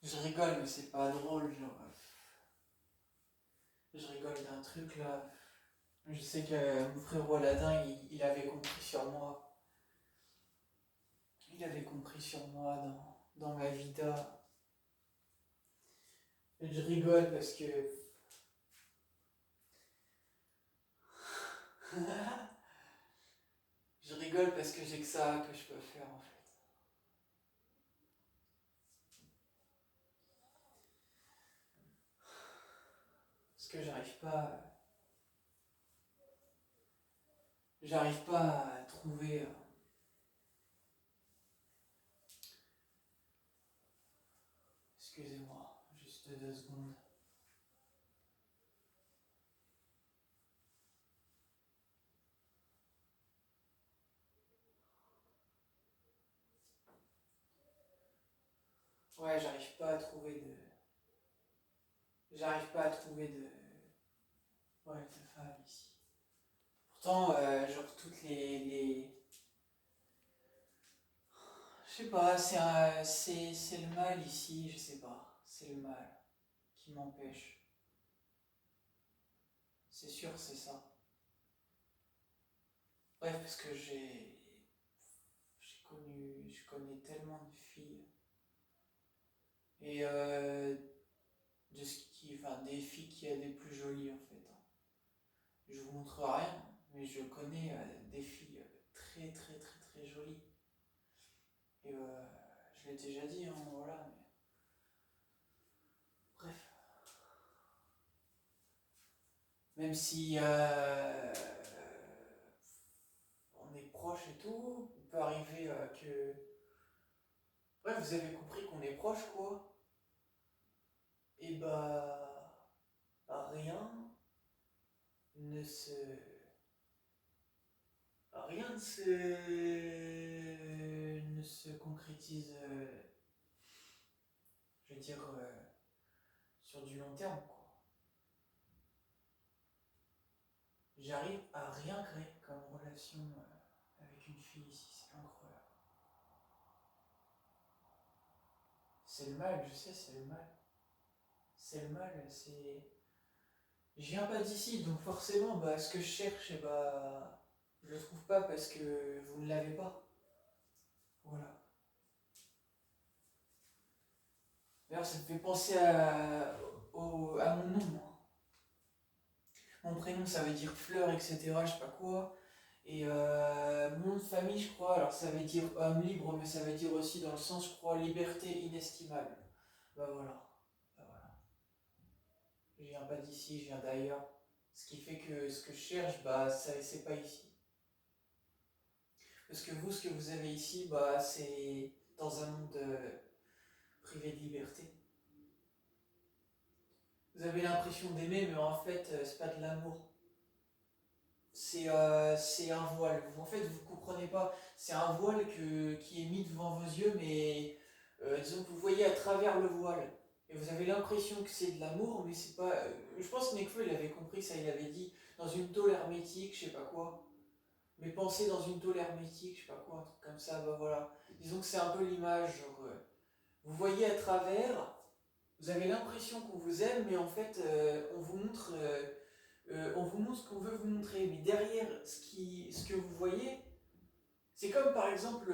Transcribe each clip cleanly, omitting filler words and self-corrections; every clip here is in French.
Je rigole, mais c'est pas drôle, genre. Je rigole d'un truc là. Je sais que mon frérot Aladin, il avait compris sur moi. Il avait compris sur moi dans ma vida. Et je rigole parce que. Je rigole parce que j'ai que ça que je peux faire en fait. Parce que j'arrive pas à trouver. Excusez-moi, juste 2 secondes. Ouais, j'arrive pas à trouver ouais, de femme ici. Pourtant, genre toutes je sais pas, c'est le mal ici, je sais pas. C'est le mal qui m'empêche. C'est sûr, c'est ça. Bref, parce que je connais tellement de filles. Et enfin, des filles qui a des plus jolies en fait, hein. Je vous montre rien, mais je connais des filles très très très très jolies. Et je l'ai déjà dit, hein, voilà, mais bref. Même si on est proche et tout, on peut arriver que. Bref, vous avez compris qu'on est proche, quoi. Et bah rien ne se. Rien ne se concrétise, je veux dire, sur du long terme, quoi. J'arrive à rien créer comme relation avec une fille ici, c'est incroyable. C'est le mal, je sais, c'est le mal. C'est le mal, c'est. Je viens pas d'ici, donc forcément, bah, ce que je cherche, je le trouve pas parce que vous ne l'avez pas. Voilà. D'ailleurs, ça me fait penser à mon nom, moi. Mon prénom, ça veut dire fleur, etc., je sais pas quoi. Et mon nom de famille, je crois, alors ça veut dire homme libre, mais ça veut dire aussi dans le sens, je crois, liberté inestimable. Bah voilà. Bah voilà. Je viens pas d'ici, je viens d'ailleurs. Ce qui fait que ce que je cherche, bah, c'est pas ici. Parce que vous, ce que vous avez ici, bah, c'est dans un monde privé de liberté. Vous avez l'impression d'aimer, mais en fait, c'est pas de l'amour. C'est un voile. En fait, vous comprenez pas. C'est un voile qui est mis devant vos yeux, mais disons que vous voyez à travers le voile. Et vous avez l'impression que c'est de l'amour, mais c'est pas. Je pense que Nekfeu, il avait compris ça, il avait dit dans une tôle hermétique, je sais pas quoi. Mais pensez dans une tôle hermétique, je sais pas quoi, un truc comme ça, bah voilà. Disons que c'est un peu l'image, genre, vous voyez à travers, vous avez l'impression qu'on vous aime, mais en fait, on vous montre ce qu'on veut vous montrer. Mais derrière ce que vous voyez, c'est comme par exemple,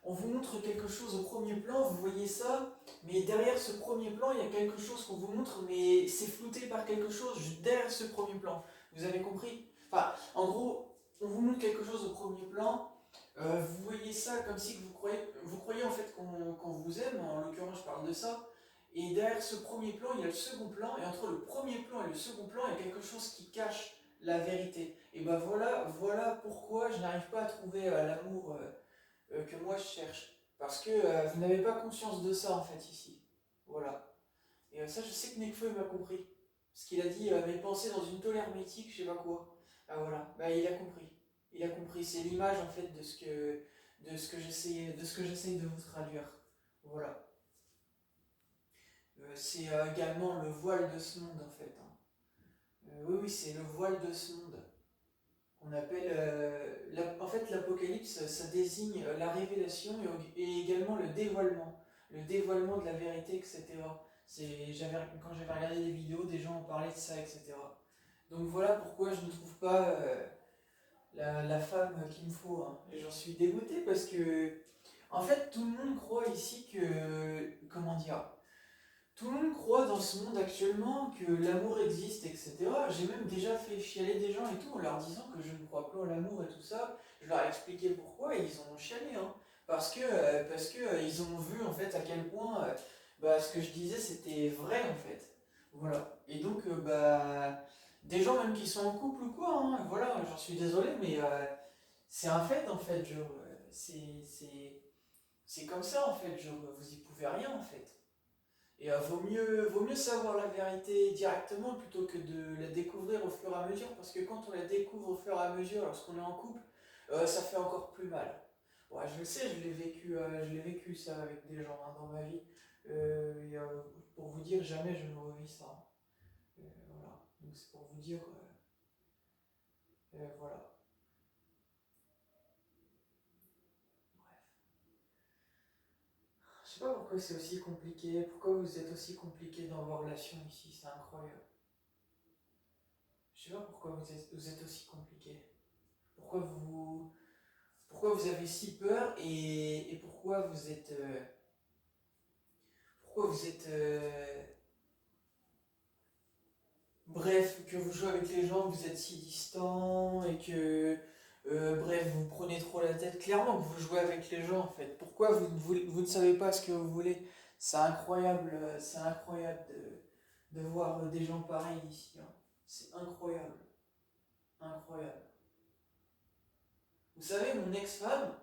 on vous montre quelque chose au premier plan, vous voyez ça, mais derrière ce premier plan, il y a quelque chose qu'on vous montre, mais c'est flouté par quelque chose derrière ce premier plan. Vous avez compris? Enfin, en gros, on vous montre quelque chose au premier plan, vous voyez ça comme si vous croyez en fait qu'on vous aime, en l'occurrence je parle de ça, et derrière ce premier plan, il y a le second plan, et entre le premier plan et le second plan, il y a quelque chose qui cache la vérité. Et ben voilà pourquoi je n'arrive pas à trouver l'amour que moi je cherche. Parce que vous n'avez pas conscience de ça en fait ici. Voilà. Et ça, je sais que Nekfeu m'a compris. Parce qu'il a dit mes pensées dans une tôle hermétique, je sais pas quoi. Ah voilà, bah il a compris. Il a compris. C'est l'image en fait de ce que j'essaye de vous traduire. Voilà. C'est également le voile de ce monde en fait, hein. Oui, oui, c'est le voile de ce monde. On appelle, en fait, l'Apocalypse, ça désigne la révélation et également le dévoilement. le dévoilement de la vérité, etc. Quand j'avais regardé des vidéos, des gens en parlaient de ça, etc. Donc voilà pourquoi je ne trouve pas la femme qu'il me faut, hein. Et j'en suis dégoûté parce que, en fait, tout le monde croit ici que, comment dire, tout le monde croit dans ce monde actuellement que l'amour existe, etc. J'ai même déjà fait chialer des gens et tout en leur disant que je ne crois plus en l'amour et tout ça. Je leur ai expliqué pourquoi et ils ont chialé, hein. Parce que ils ont vu en fait à quel point bah, ce que je disais c'était vrai en fait. Voilà. Et donc bah, des gens même qui sont en couple ou quoi, hein, voilà, j'en suis désolé, mais c'est un fait en fait. Genre, c'est comme ça en fait. Genre, vous y pouvez rien en fait. Et vaut mieux savoir la vérité directement plutôt que de la découvrir au fur et à mesure, parce que quand on la découvre au fur et à mesure, lorsqu'on est en couple, ça fait encore plus mal. Ouais, je le sais, je l'ai vécu ça avec des gens hein, dans ma vie. Pour vous dire, jamais je ne revis ça. Voilà. Donc c'est pour vous dire, voilà. Je sais pas pourquoi c'est aussi compliqué, pourquoi vous êtes aussi compliqué dans vos relations ici, c'est incroyable. Je sais pas pourquoi vous êtes aussi compliqué. Pourquoi vous, pourquoi vous avez si peur et pourquoi vous êtes bref, que vous jouez avec les gens, vous êtes si distant et que bref, vous prenez trop la tête. Clairement que vous jouez avec les gens en fait. Pourquoi vous ne savez pas ce que vous voulez? C'est incroyable de voir des gens pareils ici, hein. C'est incroyable, incroyable. Vous savez, mon ex-femme,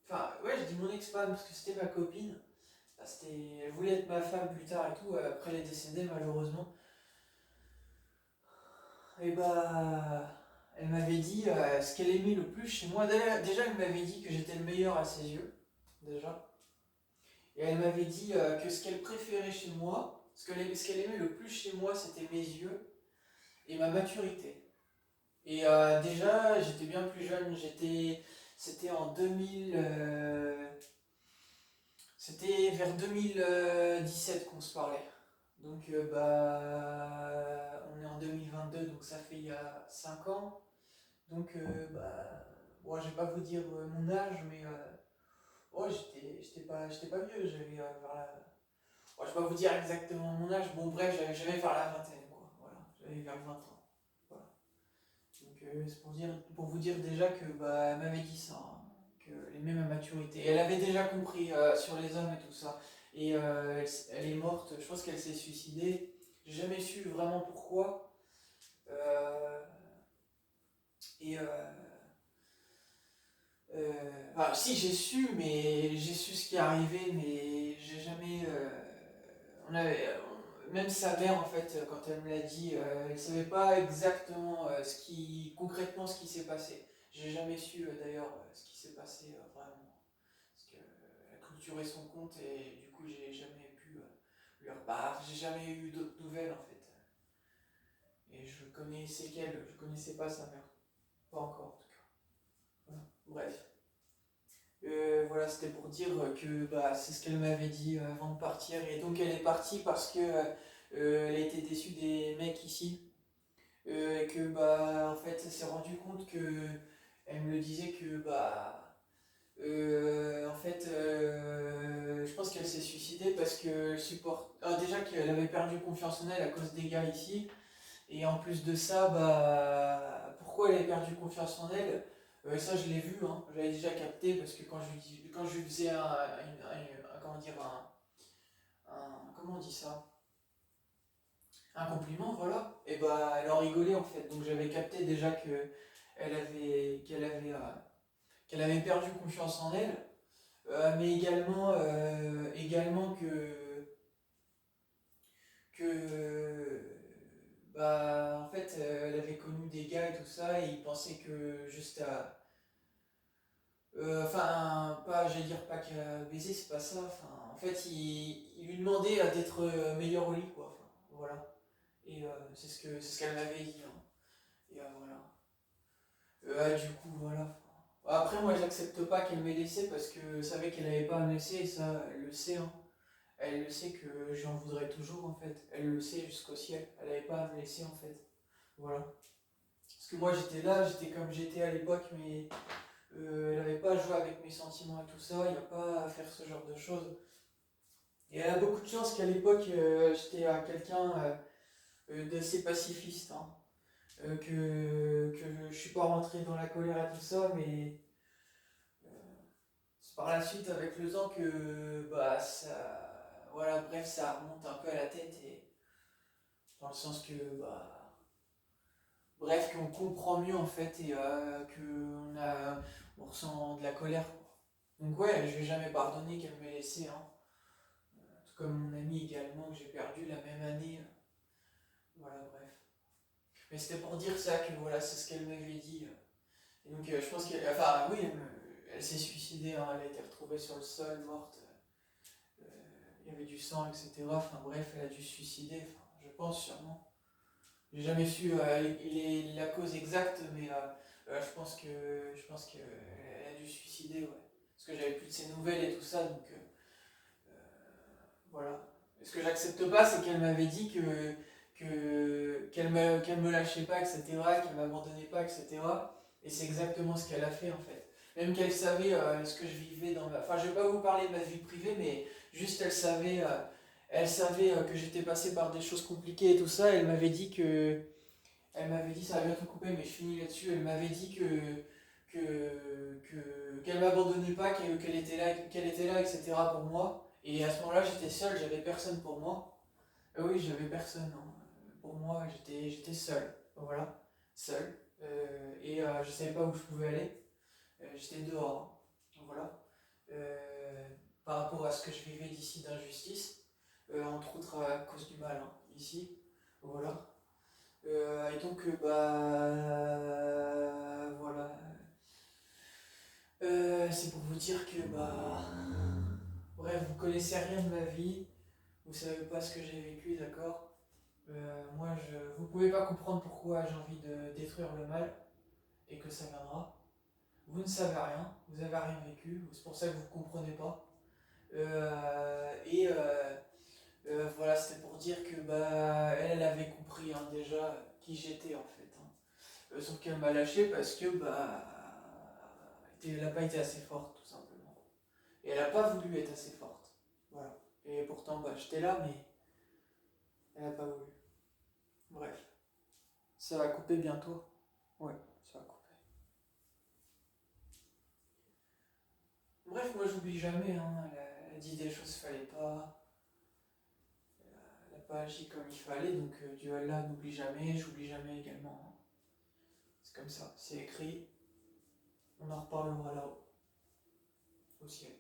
enfin ouais, je dis mon ex-femme parce que c'était ma copine. Elle voulait être ma femme plus tard et tout, après elle est décédée malheureusement. Et bah, elle m'avait dit ce qu'elle aimait le plus chez moi. Déjà, elle m'avait dit que j'étais le meilleur à ses yeux, déjà. Et elle m'avait dit que ce qu'elle préférait chez moi, ce qu'elle aimait le plus chez moi, c'était mes yeux et ma maturité. Et déjà, j'étais bien plus jeune, c'était en 2000, c'était vers 2017 qu'on se parlait. Donc bah, on est en 2022, donc ça fait il y a 5 ans. Donc bah, bon, je vais pas vous dire mon âge, mais ouais, j'étais pas vieux, j'avais vers la... Bon, je vais pas vous dire exactement mon âge, bon bref, j'avais vers la vingtaine, quoi. Voilà, j'avais vers 20 ans. Voilà. Donc c'est pour vous dire déjà que bah, elle m'avait dit ça, hein, qu'elle aimait ma maturité. Et elle avait déjà compris sur les hommes et tout ça. Et elle est morte, je pense qu'elle s'est suicidée. J'ai jamais su vraiment pourquoi. Euh, et enfin, si j'ai su, mais j'ai su ce qui est arrivé, mais j'ai jamais. On avait, même sa mère, en fait, quand elle me l'a dit, elle savait pas exactement concrètement ce qui s'est passé. J'ai jamais su d'ailleurs ce qui s'est passé vraiment. Parce qu'elle a clôturé son compte et du coup, j'ai jamais pu lui reparler. J'ai jamais eu d'autres nouvelles en fait. Et je connaissais qu'elle, je connaissais pas sa mère. Pas encore en tout cas. Voilà. Bref. Voilà, c'était pour dire que bah, c'est ce qu'elle m'avait dit avant de partir. Et donc elle est partie parce que elle a été déçue des mecs ici. Et que bah en fait elle s'est rendue compte que elle me le disait que bah en fait je pense qu'elle s'est suicidée parce que déjà qu'elle avait perdu confiance en elle à cause des gars ici. Et en plus de ça, bah, pourquoi elle avait perdu confiance en elle? Ça, je l'ai vu, hein. J'avais déjà capté parce que quand je lui faisais comment dire, comment on dit ça? Un compliment, voilà. Et bah, elle en rigolait en fait. Donc j'avais capté déjà que qu'elle avait perdu confiance en elle, mais également que bah, en fait, elle avait connu des gars et tout ça, et ils pensaient que juste à. Enfin, pas, j'allais dire pas qu'à baiser, c'est pas ça. Enfin, en fait, il lui demandait d'être meilleur au lit, quoi. Enfin, voilà. Et c'est ce qu'elle m'avait dit, hein. Et voilà. Du coup, voilà. Après, moi, j'accepte pas qu'elle m'ait laissé parce que je savais qu'elle avait pas à me laisser, et ça, elle le sait, hein. Elle le sait que j'en voudrais toujours en fait. Elle le sait jusqu'au ciel. Elle n'avait pas à me laisser en fait. Voilà. Parce que moi j'étais là, j'étais comme j'étais à l'époque, mais elle n'avait pas à jouer avec mes sentiments et tout ça. Il n'y a pas à faire ce genre de choses. Et elle a beaucoup de chance qu'à l'époque j'étais à quelqu'un d'assez pacifiste. Hein. Que je suis pas rentré dans la colère et tout ça, mais c'est par la suite avec le temps que bah ça. Voilà, bref, ça remonte un peu à la tête et dans le sens que bah. Bref, qu'on comprend mieux en fait et on ressent de la colère. Quoi. Donc ouais, je vais jamais pardonner qu'elle m'ait laissé. Hein. Tout comme mon ami également que j'ai perdu la même année. Voilà, bref. Mais c'était pour dire ça que voilà, c'est ce qu'elle m'avait dit. Et donc je pense qu'elle. Enfin oui, elle s'est suicidée, hein, elle a été retrouvée sur le sol, morte. Il y avait du sang, etc. Enfin bref, elle a dû se suicider, enfin, je pense sûrement. J'ai jamais su la cause exacte, mais je pense qu'elle a dû se suicider, ouais. Parce que j'avais plus de ses nouvelles et tout ça, donc voilà. Et ce que j'accepte pas, c'est qu'elle m'avait dit qu'elle me lâchait pas, etc., qu'elle m'abandonnait pas, etc. Et c'est exactement ce qu'elle a fait en fait. Même qu'elle savait ce que je vivais dans ma. Enfin, je vais pas vous parler de ma vie privée, mais juste elle savait que j'étais passé par des choses compliquées et tout ça. Elle m'avait dit, ça va bientôt couper, mais je finis là-dessus. Elle m'avait dit qu'elle m'abandonnait pas, qu'elle était là, etc. pour moi. Et à ce moment-là, j'étais seul, j'avais personne pour moi. Oui, j'avais personne. Hein. Pour moi, j'étais seul. Voilà, seul. Et je savais pas où je pouvais aller. J'étais dehors. Hein. Voilà. Euh, Par rapport à ce que je vivais d'ici d'injustice, entre autres à cause du mal, hein, ici. Voilà. Et donc, voilà. C'est pour vous dire que, bref, vous connaissez rien de ma vie, vous savez pas ce que j'ai vécu, d'accord. Vous pouvez pas comprendre pourquoi j'ai envie de détruire le mal et que ça viendra. Vous ne savez rien, vous avez rien vécu, c'est pour ça que vous ne comprenez pas. Voilà, c'était pour dire que elle avait compris hein, déjà qui j'étais en fait. Hein. Sauf qu'elle m'a lâché parce que elle n'a pas été assez forte tout simplement. Et elle n'a pas voulu être assez forte. Voilà. Et pourtant j'étais là mais elle n'a pas voulu. Bref. Ça va couper bientôt. Ouais, ça va couper. Bref, moi j'oublie jamais, hein. Elle a dit des choses qu'il fallait pas. Elle n'a pas agi comme il fallait, donc Dieu Allah n'oublie jamais, j'oublie jamais également. Hein. C'est comme ça, c'est écrit. On en reparlera là-haut, au ciel.